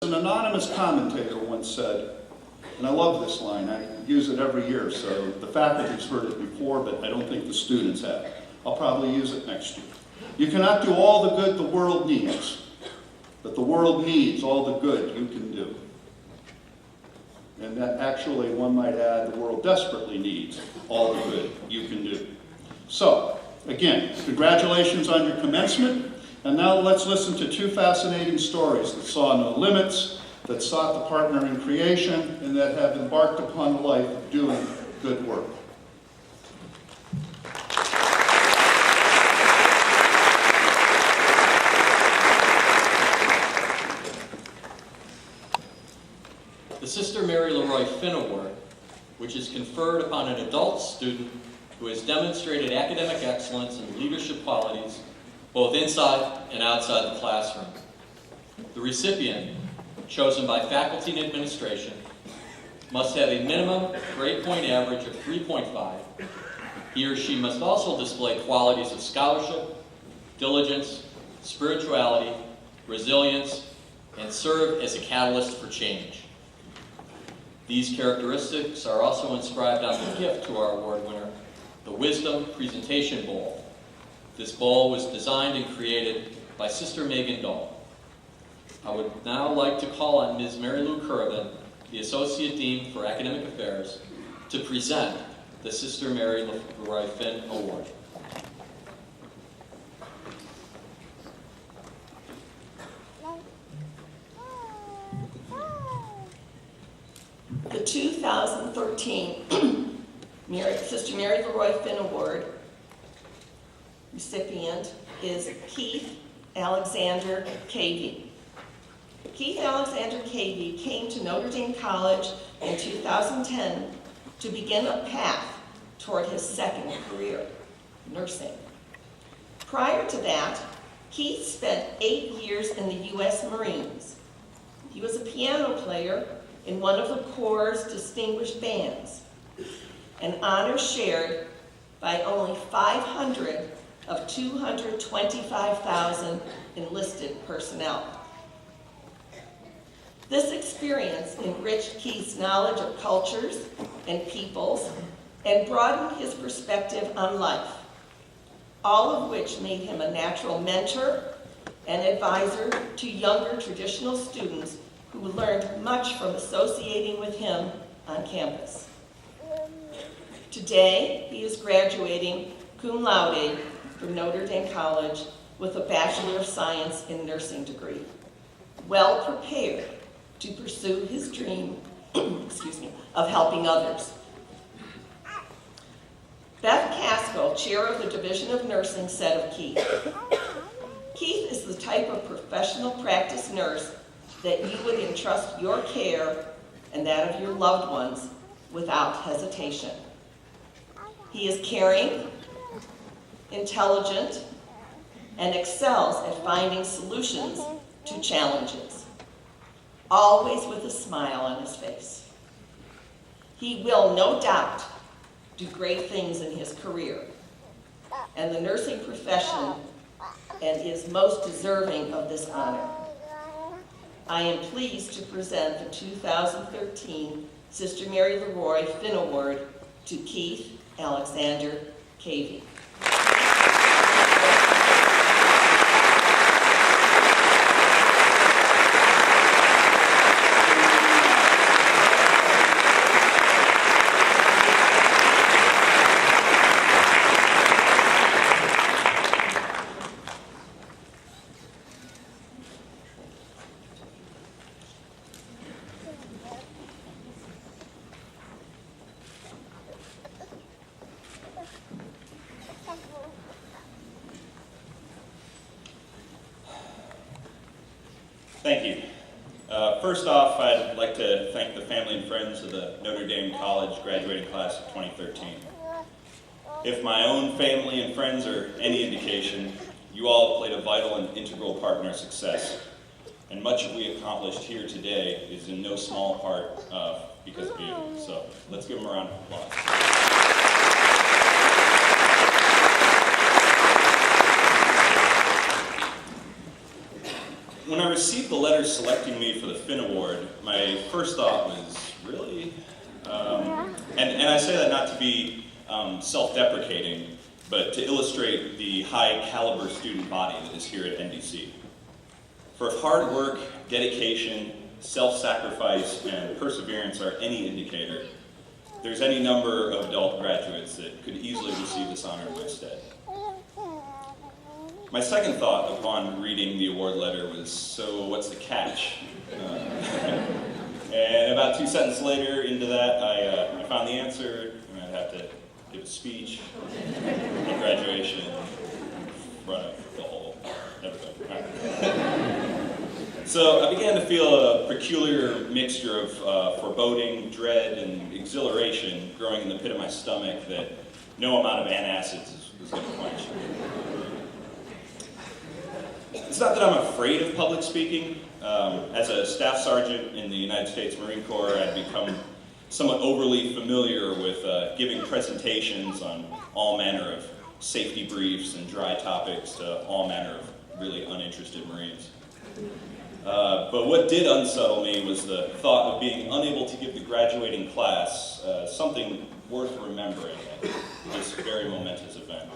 An anonymous commentator once said, and I love this line, I use it every year, so the faculty's heard it before, but I don't think the students have. I'll probably use it next year. You cannot do all the good the world needs, but the world needs all the good you can do. And that actually, one might add, the world desperately needs all the good you can do. So, again, congratulations on your commencement. And now let's listen to two fascinating stories that saw no limits, that sought the partner in creation, and that have embarked upon a life of doing good work. The Sister Mary Leroy Finn Award, which is conferred upon an adult student who has demonstrated academic excellence and leadership qualities both inside and outside the classroom. The recipient, chosen by faculty and administration, must have a minimum grade point average of 3.5. He or she must also display qualities of scholarship, diligence, spirituality, resilience, and serve as a catalyst for change. These characteristics are also inscribed on the gift to our award winner, the Wisdom Presentation Bowl. This bowl was designed and created by Sister Megan Dahl. I would now like to call on Ms. Mary Lou Curvin, the Associate Dean for Academic Affairs, to present the Sister Mary Leroy Finn Award. The 2013 Sister Mary Leroy Finn Award recipient is Keith Alexander Cavey. Keith Alexander Cavey came to Notre Dame College in 2010 to begin a path toward his second career, nursing. Prior to that, Keith spent 8 years in the U.S. Marines. He was a piano player in one of the Corps' distinguished bands, an honor shared by only 500 of 225,000 enlisted personnel. This experience enriched Keith's knowledge of cultures and peoples and broadened his perspective on life, all of which made him a natural mentor and advisor to younger traditional students who learned much from associating with him on campus. Today, he is graduating cum laude from Notre Dame College with a Bachelor of Science in Nursing degree, well prepared to pursue his dream of helping others. Beth Caskell, chair of the Division of Nursing, said of Keith, "Keith is the type of professional practice nurse that you would entrust your care and that of your loved ones without hesitation. He is caring, intelligent, and excels at finding solutions to challenges, always with a smile on his face. He will, no doubt, do great things in his career and the nursing profession, and is most deserving of this honor. I am pleased to present the 2013 Sister Mary Leroy Finn Award to Keith Alexander Cavey." Thank you. First off, I'd like to thank the family and friends of the Notre Dame College graduating class of 2013. If my own family and friends are any indication, you all played a vital and integral part in our success. And much of we accomplished here today is in no small part because of you. So let's give them a round of applause. When I received the letter selecting me for the Finn Award, my first thought was, really? And I say that not to be self-deprecating, but to illustrate the high-caliber student body that is here at NDC. For if hard work, dedication, self-sacrifice, and perseverance are any indicator, there's any number of adult graduates that could easily receive this honor in my stead. My second thought upon reading the award letter was, so what's the catch? And about 2 sentences later into that, I found the answer, and I'd have to give a speech at graduation in front of the whole everything. Right. So I began to feel a peculiar mixture of foreboding, dread, and exhilaration growing in the pit of my stomach that no amount of antacids was going to quench. It's not that I'm afraid of public speaking. As a staff sergeant in the United States Marine Corps, I'd become somewhat overly familiar with giving presentations on all manner of safety briefs and dry topics to all manner of really uninterested Marines. But what did unsettle me was the thought of being unable to give the graduating class something worth remembering at this very momentous event.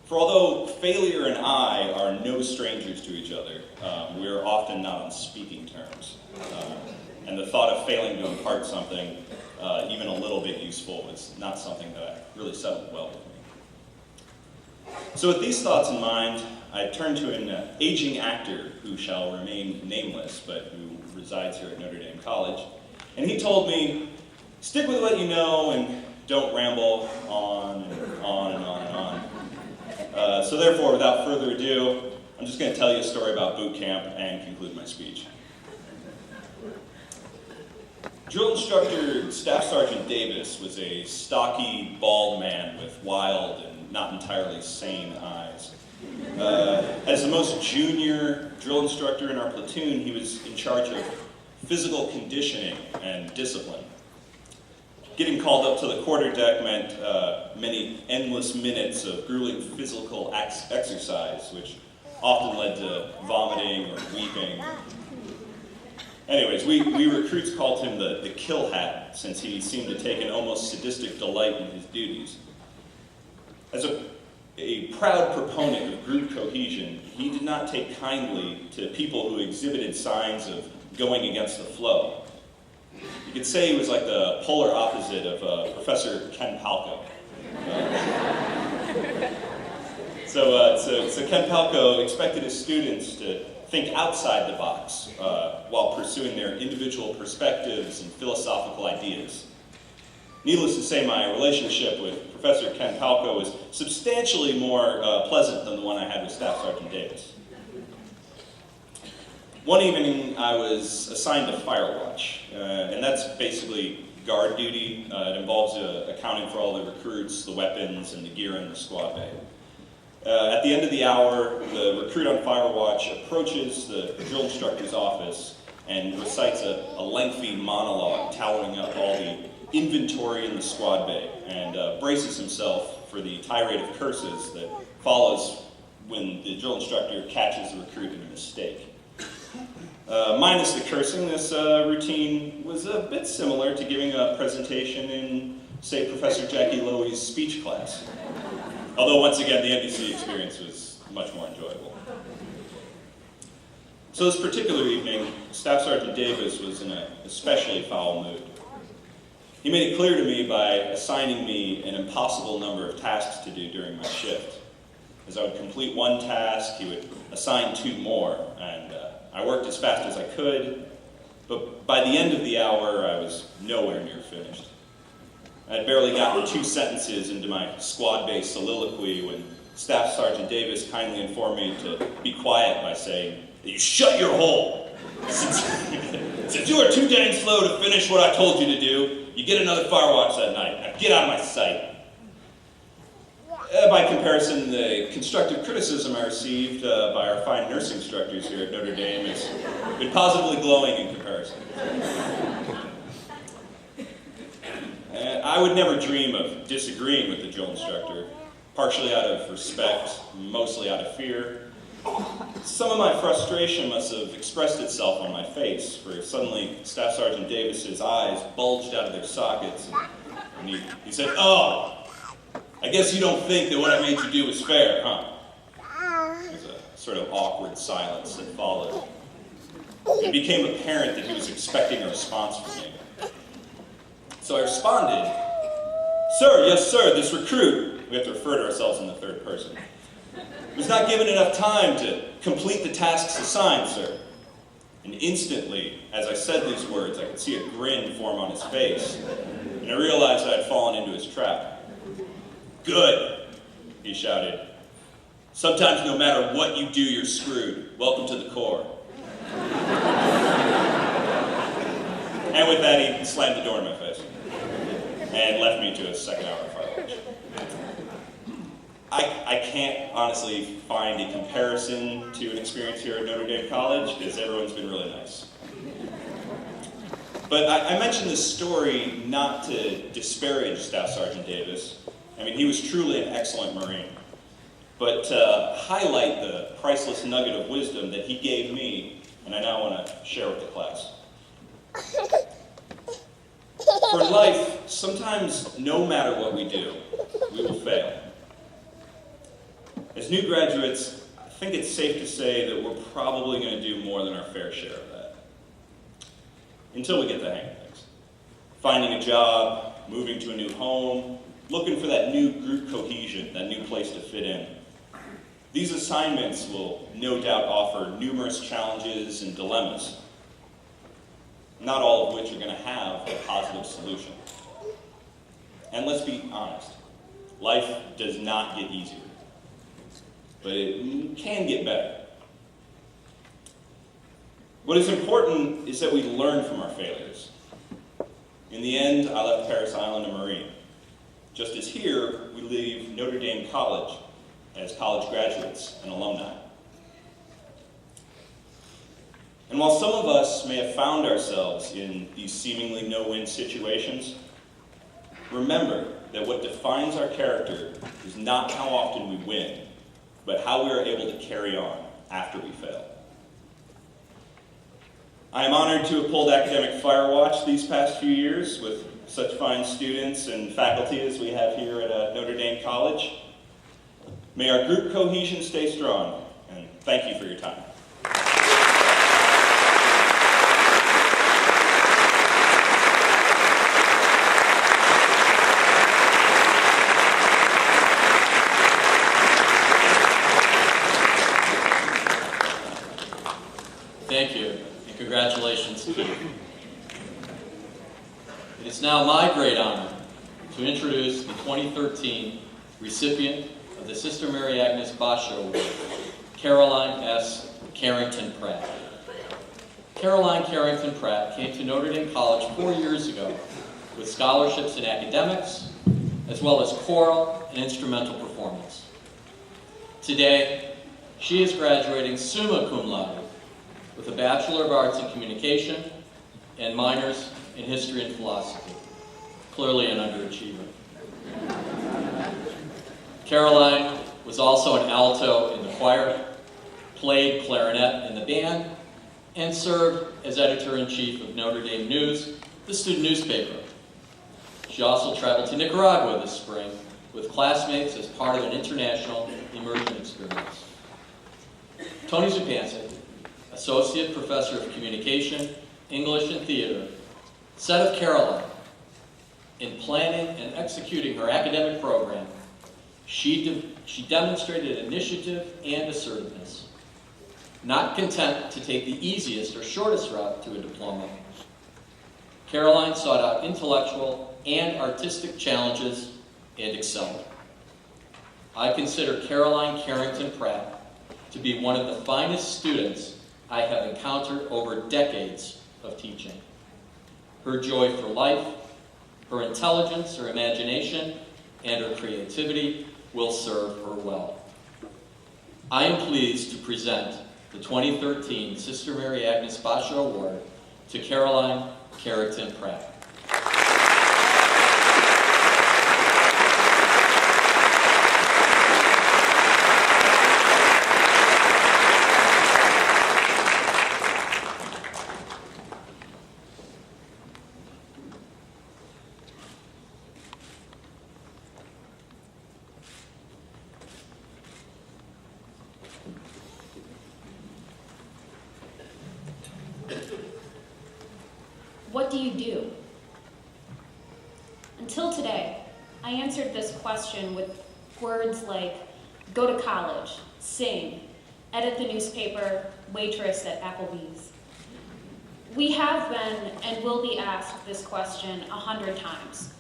For although failure and I are no strangers to each other, we are often not on speaking terms. And the thought of failing to impart something, even a little bit useful, was not something that really settled well with me. So with these thoughts in mind, I turned to an aging actor who shall remain nameless, but who resides here at Notre Dame College. And he told me, stick with what you know and don't ramble on and on and on and on. So therefore, without further ado, I'm just going to tell you a story about boot camp and conclude my speech. Drill instructor Staff Sergeant Davis was a stocky, bald man with wild and not entirely sane eyes. As the most junior drill instructor in our platoon, he was in charge of physical conditioning and discipline. Getting called up to the quarterdeck meant many endless minutes of grueling physical exercise, which often led to vomiting or weeping. Anyways, we recruits called him the kill hat, since he seemed to take an almost sadistic delight in his duties. As a proud proponent of group cohesion, he did not take kindly to people who exhibited signs of going against the flow. You could say he was like the polar opposite of Professor Ken Palco. So Ken Palco expected his students to think outside the box while pursuing their individual perspectives and philosophical ideas. Needless to say, my relationship with Professor Ken Palco was substantially more pleasant than the one I had with Staff Sergeant Davis. One evening, I was assigned to fire watch, and that's basically guard duty. It involves accounting for all the recruits, the weapons, and the gear in the squad bay. At the end of the hour, the recruit on fire watch approaches the drill instructor's office and recites a lengthy monologue tallying up all the inventory in the squad bay and braces himself for the tirade of curses that follows when the drill instructor catches the recruit in a mistake. Minus the cursing, this routine was a bit similar to giving a presentation in, say, Professor Jackie Lowy's speech class. Although, once again, the NDC experience was much more enjoyable. So this particular evening, Staff Sergeant Davis was in an especially foul mood. He made it clear to me by assigning me an impossible number of tasks to do during my shift. As I would complete one task, he would assign 2 more, and I worked as fast as I could, but by the end of the hour, I was nowhere near finished. I had barely gotten 2 sentences into my squad-based soliloquy when Staff Sergeant Davis kindly informed me to be quiet by saying, "You shut your hole! Since you are too dang slow to finish what I told you to do, you get another fire watch that night. Now get out of my sight." By comparison, the constructive criticism I received by our fine nurse instructors here at Notre Dame has been positively glowing in comparison. I would never dream of disagreeing with the drill instructor, partially out of respect, mostly out of fear. Some of my frustration must have expressed itself on my face, for suddenly Staff Sergeant Davis's eyes bulged out of their sockets, and he said, "Oh, I guess you don't think that what I made you do was fair, huh?" There was a sort of awkward silence that followed. It became apparent that he was expecting a response from me. So I responded, "Sir, yes sir, this recruit," we have to refer to ourselves in the third person, "was not given enough time to complete the tasks assigned, sir." And instantly, as I said these words, I could see a grin form on his face, and I realized I had fallen into his trap. "Good," he shouted. "Sometimes no matter what you do, you're screwed. Welcome to the Corps." And with that, he slammed the door in my face and left me to a second hour of fire watch. I can't honestly find a comparison to an experience here at Notre Dame College, because everyone's been really nice. But I mentioned this story not to disparage Staff Sergeant Davis. I mean, he was truly an excellent Marine. But to highlight the priceless nugget of wisdom that he gave me, and I now want to share with the class. For life, sometimes no matter what we do, we will fail. As new graduates, I think it's safe to say that we're probably going to do more than our fair share of that. Until we get the hang of things. Finding a job, moving to a new home, looking for that new group cohesion, that new place to fit in. These assignments will no doubt offer numerous challenges and dilemmas, not all of which are going to have a positive solution. And let's be honest, life does not get easier, but it can get better. What is important is that we learn from our failures. In the end, I left Paris Island a Marine. Just as here, we leave Notre Dame College as college graduates and alumni. And while some of us may have found ourselves in these seemingly no-win situations, remember that what defines our character is not how often we win, but how we are able to carry on after we fail. I am honored to have pulled academic fire watch these past few years with such fine students and faculty as we have here at Notre Dame College. May our group cohesion stay strong, and thank you for your time. Thank you, and congratulations, Keith. It is now my great honor to introduce the 2013 recipient of the Sister Mary Agnes Basho Award, Caroline S. Carrington Pratt. Caroline Carrington Pratt came to Notre Dame College 4 years ago with scholarships in academics, as well as choral and instrumental performance. Today, she is graduating summa cum laude with a Bachelor of Arts in Communication and minors in History and Philosophy. Clearly an underachiever. Caroline was also an alto in the choir, played clarinet in the band, and served as editor-in-chief of Notre Dame News, the student newspaper. She also traveled to Nicaragua this spring with classmates as part of an international immersion experience. Tony Zupancic, Associate Professor of Communication, English, and Theater, said of Caroline, in planning and executing her academic program, she demonstrated initiative and assertiveness. Not content to take the easiest or shortest route to a diploma, Caroline sought out intellectual and artistic challenges and excelled. I consider Caroline Carrington Pratt to be one of the finest students I have encountered over decades of teaching. Her joy for life, her intelligence, her imagination, and her creativity will serve her well. I am pleased to present the 2013 Sister Mary Agnes Basho Award to Caroline Carrington Pratt. What do you do? Until today, I answered this question with words like go to college, sing, edit the newspaper, waitress at Applebee's. We have been and will be asked this question 100 times.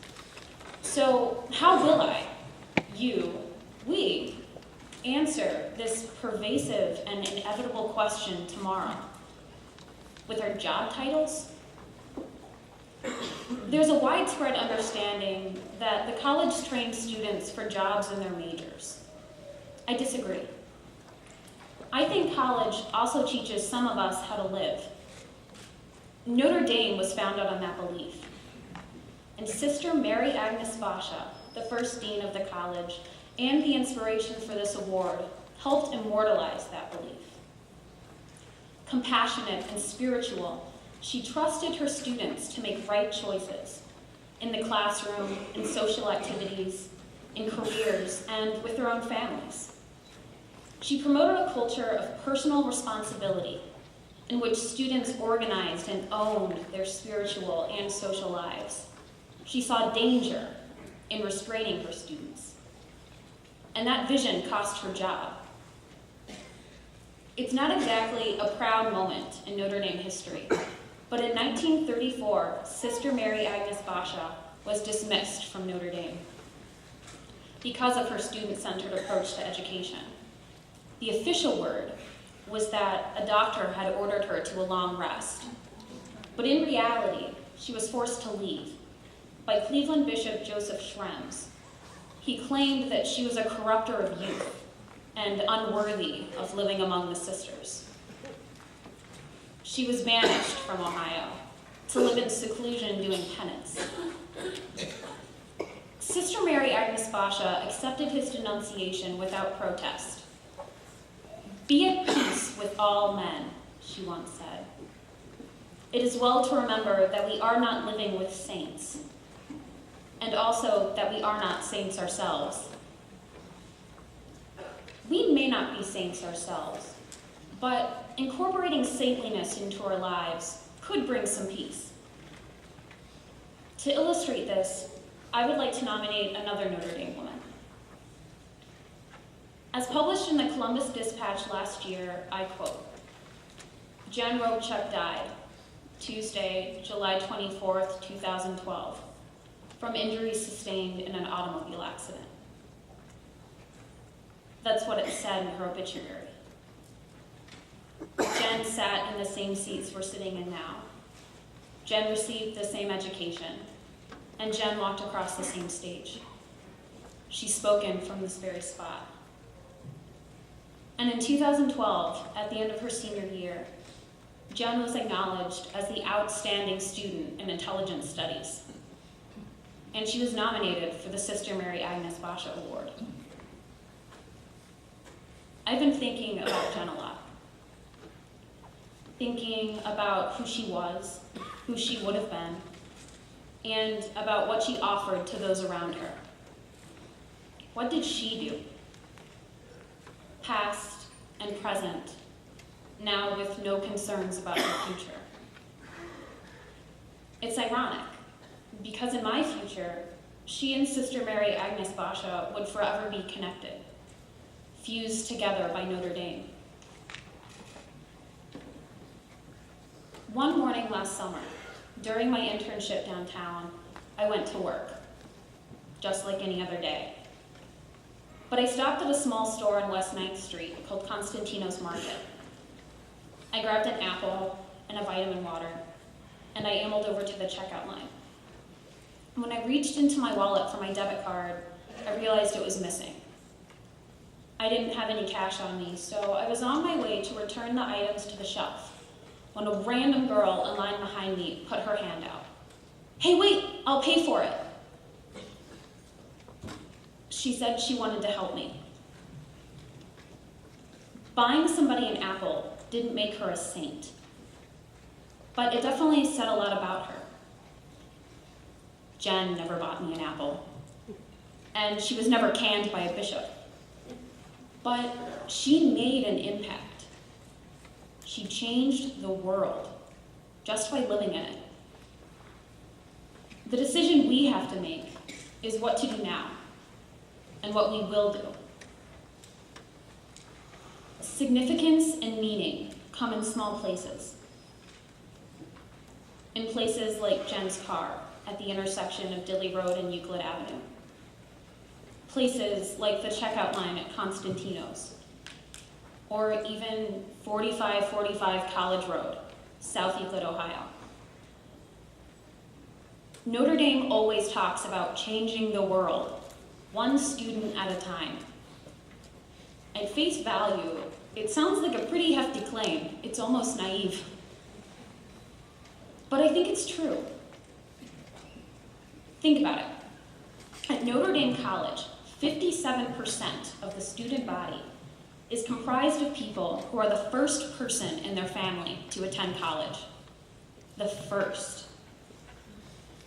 So how will I, you, we, answer this pervasive and inevitable question tomorrow? With our job titles? There's a widespread understanding that the college trains students for jobs in their majors. I disagree. I think college also teaches some of us how to live. Notre Dame was founded on that belief. And Sister Mary Agnes Basha, the first dean of the college, and the inspiration for this award, helped immortalize that belief. Compassionate and spiritual, she trusted her students to make right choices in the classroom, in social activities, in careers, and with their own families. She promoted a culture of personal responsibility in which students organized and owned their spiritual and social lives. She saw danger in restraining her students. And that vision cost her job. It's not exactly a proud moment in Notre Dame history, but in 1934, Sister Mary Agnes Basha was dismissed from Notre Dame because of her student-centered approach to education. The official word was that a doctor had ordered her to a long rest. But in reality, she was forced to leave by Cleveland Bishop Joseph Schrems. He claimed that she was a corrupter of youth and unworthy of living among the sisters. She was banished from Ohio to live in seclusion doing penance. Sister Mary Agnes Basha accepted his denunciation without protest. "Be at peace with all men," she once said. It is well to remember that we are not living with saints, and also that we are not saints ourselves. We may not be saints ourselves, but incorporating saintliness into our lives could bring some peace. To illustrate this, I would like to nominate another Notre Dame woman. As published in the Columbus Dispatch last year, I quote, "Jen Robchuk died Tuesday, July 24th, 2012, from injuries sustained in an automobile accident." That's what it said in her obituary. Jen sat in the same seats we're sitting in now. Jen received the same education, and Jen walked across the same stage. She's spoken from this very spot. And in 2012, at the end of her senior year, Jen was acknowledged as the outstanding student in intelligence studies. And she was nominated for the Sister Mary Agnes Basha Award. I've been thinking about Jen a lot. Thinking about who she was, who she would have been, and about what she offered to those around her. What did she do? Past and present, now with no concerns about her future. It's ironic, because in my future, she and Sister Mary Agnes Basha would forever be connected, fused together by Notre Dame. One morning last summer, during my internship downtown, I went to work, just like any other day. But I stopped at a small store on West 9th Street called Constantino's Market. I grabbed an apple and a vitamin water, and I ambled over to the checkout line. When I reached into my wallet for my debit card, I realized it was missing. I didn't have any cash on me, so I was on my way to return the items to the shelf when a random girl in line behind me put her hand out. "Hey, wait, I'll pay for it." She said she wanted to help me. Buying somebody an apple didn't make her a saint, but it definitely said a lot about her. Jen never bought me an apple, and she was never canned by a bishop. But she made an impact. She changed the world just by living in it. The decision we have to make is what to do now and what we will do. Significance and meaning come in small places. In places like Jen's car at the intersection of Dilly Road and Euclid Avenue. Places like the checkout line at Constantino's. Or even 4545 College Road, South Euclid, Ohio. Notre Dame always talks about changing the world, one student at a time. At face value, it sounds like a pretty hefty claim. It's almost naive. But I think it's true. Think about it. At Notre Dame College, 57% of the student body is comprised of people who are the first person in their family to attend college. The first.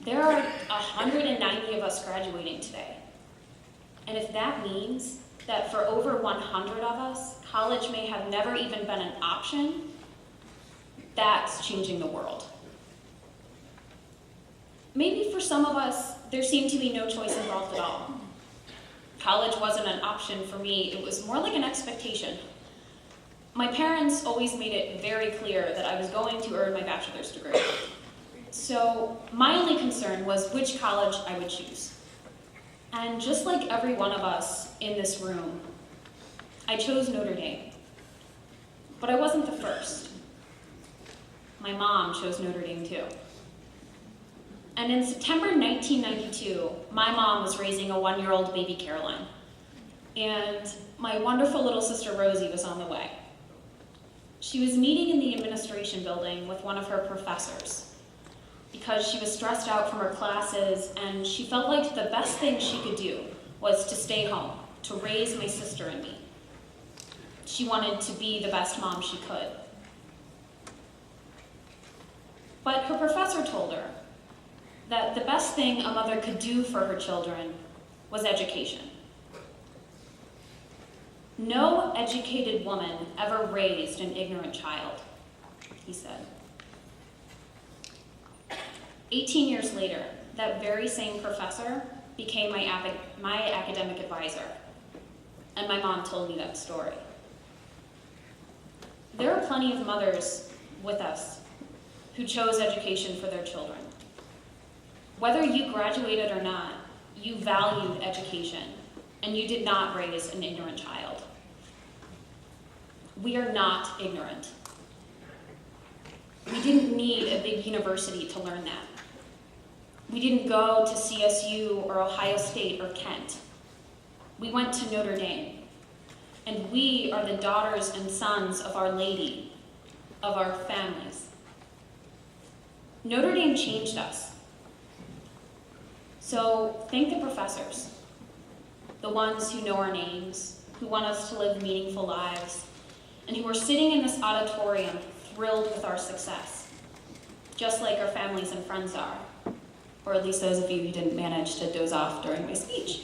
There are 190 of us graduating today. And if that means that for over 100 of us, college may have never even been an option, that's changing the world. Maybe for some of us, there seemed to be no choice involved at all. College wasn't an option for me, it was more like an expectation. My parents always made it very clear that I was going to earn my bachelor's degree. So my only concern was which college I would choose. And just like every one of us in this room, I chose Notre Dame. But I wasn't the first. My mom chose Notre Dame too. And in September 1992, my mom was raising a 1-year-old baby Caroline. And my wonderful little sister Rosie was on the way. She was meeting in the administration building with one of her professors because she was stressed out from her classes and she felt like the best thing she could do was to stay home, to raise my sister and me. She wanted to be the best mom she could. But her professor told her that the best thing a mother could do for her children was education. No educated woman ever raised an ignorant child, he said. 18 years later, that very same professor became my academic advisor, and my mom told me that story. There are plenty of mothers with us who chose education for their children. Whether you graduated or not, you valued education, and you did not raise an ignorant child. We are not ignorant. We didn't need a big university to learn that. We didn't go to CSU or Ohio State or Kent. We went to Notre Dame. And we are the daughters and sons of Our Lady, of our families. Notre Dame changed us. So thank the professors, the ones who know our names, who want us to live meaningful lives, and who are sitting in this auditorium thrilled with our success, just like our families and friends are, or at least those of you who didn't manage to doze off during my speech.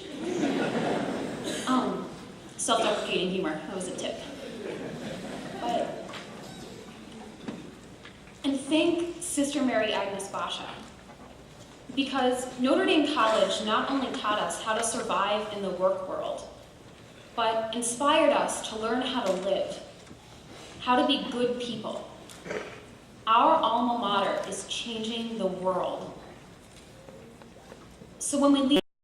Self-deprecating humor, that was a tip. And thank Sister Mary Agnes Basha, because Notre Dame College not only taught us how to survive in the work world, but inspired us to learn how to live, how to be good people. Our alma mater is changing the world. So when we leave